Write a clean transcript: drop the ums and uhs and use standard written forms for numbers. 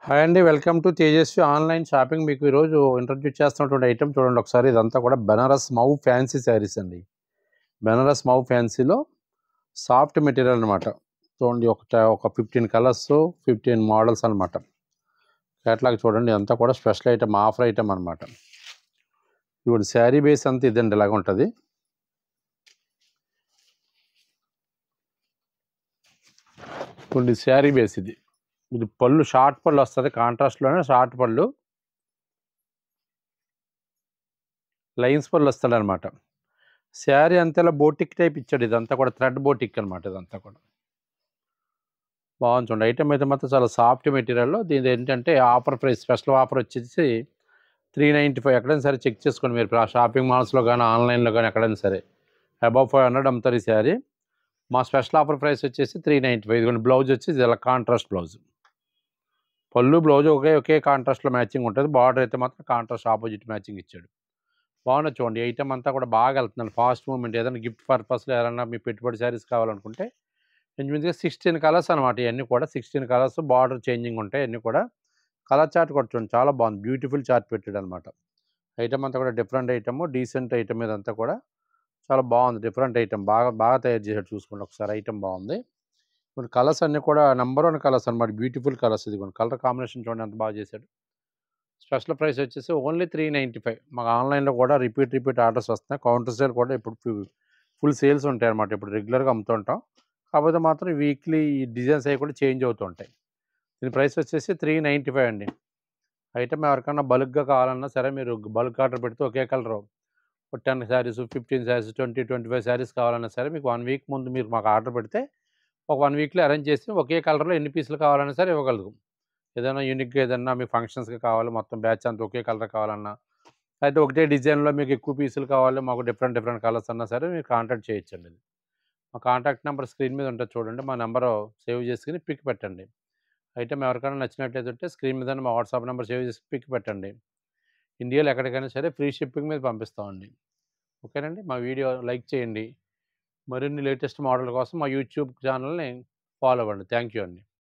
Hi అండి. Welcome to Tejaswi online shopping. మీకు ఈరోజు ఇంట్రొడ్యూస్ చేస్తున్నటువంటి ఐటెమ్ చూడండి ఒకసారి. ఇదంతా కూడా బెనారస్ మౌ ఫ్యాన్సీ శారీస్ అండి. బెనారస్ మౌ ఫ్యాన్సీలో సాఫ్ట్ మెటీరియల్ అనమాట. చూడండి ఒక 15 కలర్స్, 15 మోడల్స్ అనమాట. కేటలాగ్ చూడండి. ఇదంతా కూడా స్పెషల్ ఐటెమ్, ఆఫర్ ఐటెమ్ అనమాట. ఇప్పుడు శారీ బేస్ అంతా ఇదండి, ఇలాగ ఉంటుంది. ఇప్పుడు శారీ బేస్ ఇది. ఇది పళ్ళు షార్ట్ పళ్ళు వస్తుంది. కాంట్రాస్ట్లోనే షార్ట్ పళ్ళు, లైన్స్ పళ్ళు వస్తుంది అనమాట. శారీ అంతేలా బోటిక్ టైప్ ఇచ్చాడు. ఇదంతా కూడా థ్రెడ్ బోటిక్ అనమాట. ఇదంతా కూడా బాగుంది చూడండి. ఐటమ్ అయితే మాత్రం చాలా సాఫ్ట్ మెటీరియల్లో. దీని ఏంటంటే ఆఫర్ ప్రైస్, స్పెషల్ ఆఫర్ వచ్చేసి 395. ఎక్కడైనా సరే చెక్ చేసుకోండి మీరు. షాపింగ్ మాల్స్లో కానీ ఆన్లైన్లో కానీ ఎక్కడైనా సరే అబవ్ 500 అమ్ముతారు ఈ శారీ. మా స్పెషల్ ఆఫర్ ప్రైస్ వచ్చేసి 395. ఇదిగోండి, బ్లౌజ్ వచ్చి ఇలా కాంట్రాస్ట్ బ్లౌజ్. పళ్ళు బ్లౌజ్ ఒకే కాంట్రాస్ట్లో మ్యాచింగ్ ఉంటుంది. బార్డర్ అయితే మాత్రం కాంట్రాస్ట్ ఆపోజిట్ మ్యాచింగ్ ఇచ్చాడు. బాగున్నది చూడండి. ఐటమ్ అంతా కూడా బాగా వెళ్తుందండి, ఫాస్ట్ మూమెంట్. ఏదైనా గిఫ్ట్ పర్పస్లో ఏదైనా మీ పెట్టుబడి శారీస్ కావాలనుకుంటే ఇంచుమించుగా 16 కలర్స్ అనమాట. ఇవన్నీ కూడా 16 కలర్స్, బార్డర్ చేంజింగ్ ఉంటాయి. అన్నీ కూడా కలర్ చార్ట్ కూడా చూడండి, చాలా బాగుంది. బ్యూటిఫుల్ చార్ట్ పెట్టాడు అనమాట. ఐటమ్ అంతా కూడా డిఫరెంట్ ఐటమ్, డీసెంట్ ఐటమ్. ఇదంతా కూడా చాలా బాగుంది, డిఫరెంట్ ఐటమ్. బాగా బాగా తయారు చేశాడు. చూసుకోండి ఒకసారి, ఐటమ్ బాగుంది. ఇప్పుడు కలర్స్ అన్నీ కూడా నెంబర్ 1 కలర్స్ అనమాట. Beautiful colours. ఇది కూడా కలర్ కాంబినేషన్ చూడండి ఎంత బాగా చేశాడు. స్పెషల్ ప్రైస్ వచ్చేసి ఓన్లీ 395. మాకు ఆన్లైన్లో కూడా రిపీట్ ఆర్డర్స్ వస్తున్నాయి. కౌంటర్ సేల్ కూడా ఇప్పుడు ఫుల్ సేల్స్ ఉంటాయి అనమాట. ఇప్పుడు రెగ్యులర్గా అమ్ముతుంటాం. కాకపోతే మాత్రం వీక్లీ డిజైన్స్ అవి కూడా చేంజ్ అవుతూ ఉంటాయి. దీని ప్రైస్ వచ్చేసి 395 అండి. ఐటమ్ ఎవరికన్నా బల్క్గా కావాలన్నా సరే మీరు బల్క్ ఆర్డర్ పెడితే ఒకే కలర్ 10 శారీస్, 15 శారీస్, 20, 25 శారీస్ కావాలన్నా సరే మీకు 1 వీక్ ముందు మీరు మాకు ఆర్డర్ పెడితే ఒక 1 వీక్లో అరేంజ్ చేసి ఒకే కలర్లో ఎన్ని పీసులు కావాలన్నా సరే ఇవ్వగలుగుతాం. ఏదైనా యూనిక్గా ఏదన్నా మీ ఫంక్షన్స్కి కావాలి, మొత్తం బ్యాచ్ అంతా ఒకే కలర్ కావాలన్నా, అయితే ఒకటే డిజైన్లో మీకు ఎక్కువ పీసులు కావాలి, మాకు డిఫరెంట్ కలర్స్ అన్నా సరే మీరు కాంటాక్ట్ చేయొచ్చండి. మా కాంటాక్ట్ నెంబర్ స్క్రీన్ మీద ఉంటుంది చూడండి. మా నెంబరు సేవ్ చేసుకుని పిక్ పెట్టండి. ఐటమ్ ఎవరికైనా నచ్చినట్లయితే స్క్రీన్ మీద మా వాట్సాప్ నెంబర్ సేవ్ చేసి పిక్ పెట్టండి. ఇండియాలో ఎక్కడికైనా సరే ఫ్రీ షిప్పింగ్ మీద పంపిస్తామండి. ఓకేనండి. మా వీడియో లైక్ చేయండి. మరిన్ని లేటెస్ట్ మోడల్ కోసం మా యూట్యూబ్ ఛానల్ని ఫాలో అవ్వండి. థ్యాంక్ యూ అండి.